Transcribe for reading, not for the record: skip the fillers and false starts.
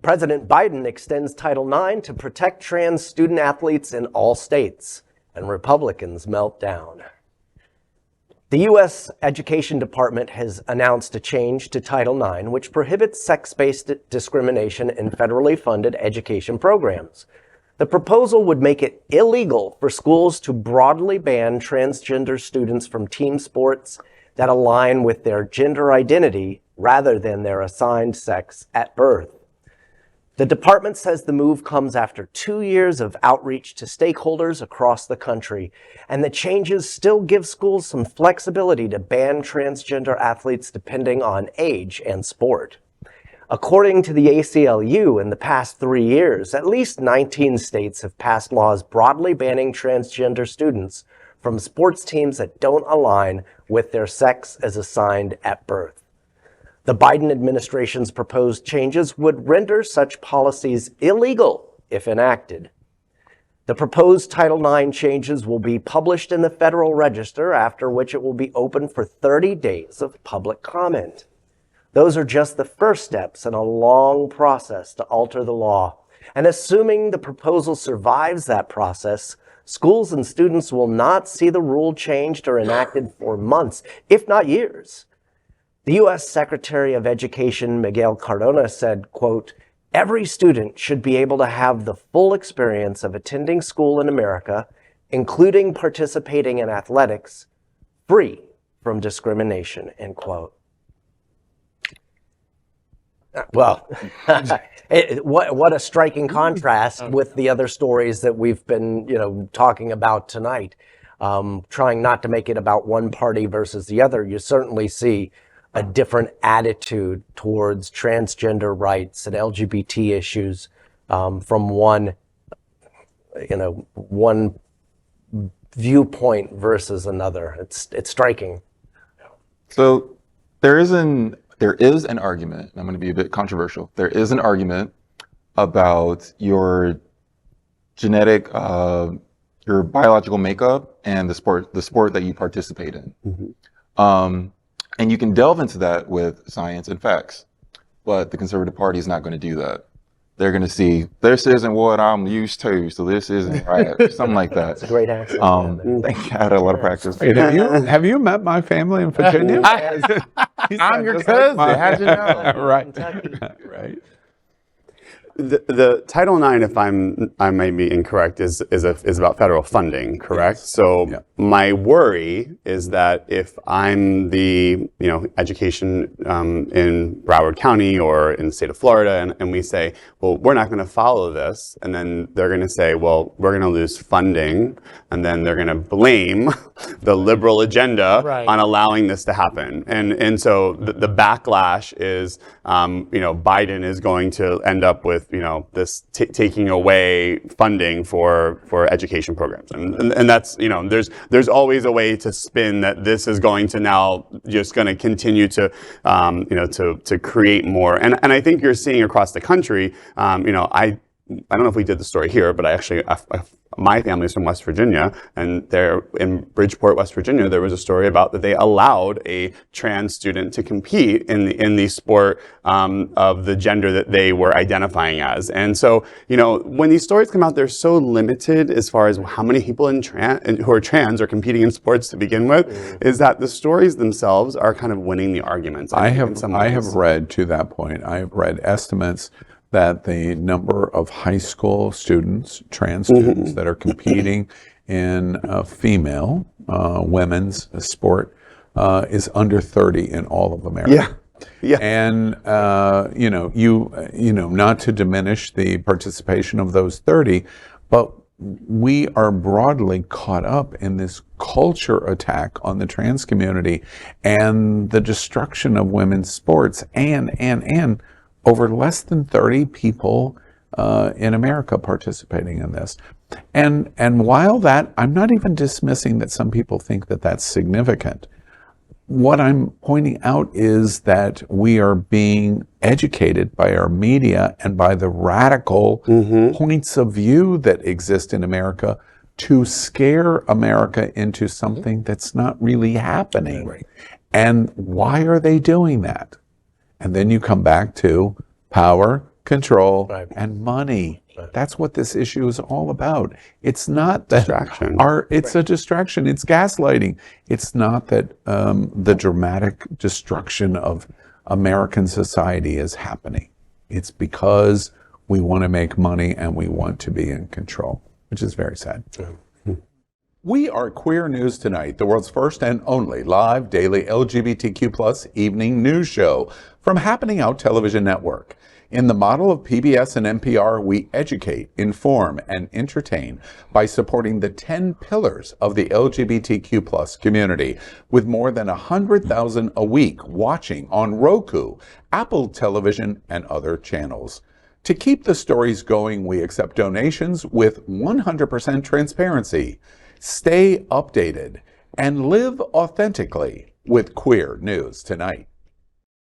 President Biden extends Title IX to protect trans student athletes in all states, and Republicans melt down. The U.S. Education Department has announced a change to Title IX, which prohibits sex-based discrimination in federally funded education programs. The proposal would make it illegal for schools to broadly ban transgender students from team sports that align with their gender identity rather than their assigned sex at birth. The department says the move comes after 2 years of outreach to stakeholders across the country, and the changes still give schools some flexibility to ban transgender athletes depending on age and sport. According to the ACLU, in the past 3 years, at least 19 states have passed laws broadly banning transgender students from sports teams that don't align with their sex as assigned at birth. The Biden administration's proposed changes would render such policies illegal if enacted. The proposed Title IX changes will be published in the Federal Register, after which it will be open for 30 days of public comment. Those are just the first steps in a long process to alter the law. And assuming the proposal survives that process, schools and students will not see the rule changed or enacted for months, if not years. The U.S. Secretary of Education, Miguel Cardona, said, quote, "Every student should be able to have the full experience of attending school in America, including participating in athletics, free from discrimination," end quote. Well, what a striking contrast with the other stories that we've been, talking about tonight. Trying not to make it about one party versus the other, you certainly see a different attitude towards transgender rights and LGBT issues from one viewpoint versus another. It's striking. So there is an argument, and I'm going to be a bit controversial. There is an argument about your genetic, your biological makeup and the sport that you participate in. Mm-hmm. And you can delve into that with science and facts, but the Conservative Party is not going to do that. They're going to see, this isn't what I'm used to, so this isn't right, something like that. It's a great accent. Thank you. I had a lot of practice. Wait, have you met my family in Virginia? I'm your cousin. How'd you know? Right. Right. The Title IX, if I may be incorrect, is about federal funding, correct? Yes. So my worry is that if I'm the education in Broward County or in the state of Florida, and we say, well, we're not going to follow this, and then they're going to say, well, we're going to lose funding, and then they're going to blame the liberal agenda on allowing this to happen, and so the backlash is, Biden is going to end up with this taking away funding for education programs, and that's there's always a way to spin that this is going to now just going to continue to to create more, and I think you're seeing across the country. I don't know if we did the story here, but my family is from West Virginia, and there in Bridgeport, West Virginia, there was a story about that they allowed a trans student to compete in the sport of the gender that they were identifying as. And so, when these stories come out, they're so limited as far as how many people who are trans are competing in sports to begin with, is that the stories themselves are kind of winning the arguments. I have read, to that point, I have read estimates that the number of high school students, trans students, that are competing in female women's sport is under 30 in all of America. Yeah. And not to diminish the participation of those 30, but we are broadly caught up in this culture attack on the trans community and the destruction of women's sports and over less than 30 people in America participating in this. And while that, I'm not even dismissing that some people think that that's significant. What I'm pointing out is that we are being educated by our media and by the radical points of view that exist in America to scare America into something that's not really happening. Right. And why are they doing that? And then you come back to power, control, Right. and money. That's what this issue is all about. It's not that Distraction. it's a distraction. It's gaslighting. It's not that the dramatic destruction of American society is happening. It's because we want to make money and we want to be in control, which is very sad. We are Queer News Tonight, the world's first and only live daily LGBTQ+ evening news show from Happening Out Television Network. In the model of PBS and NPR, we educate, inform, and entertain by supporting the 10 pillars of the LGBTQ+ community, with more than 100,000 a week watching on Roku, Apple Television, and other channels. To keep the stories going, we accept donations with 100% transparency. Stay updated and live authentically with Queer News Tonight.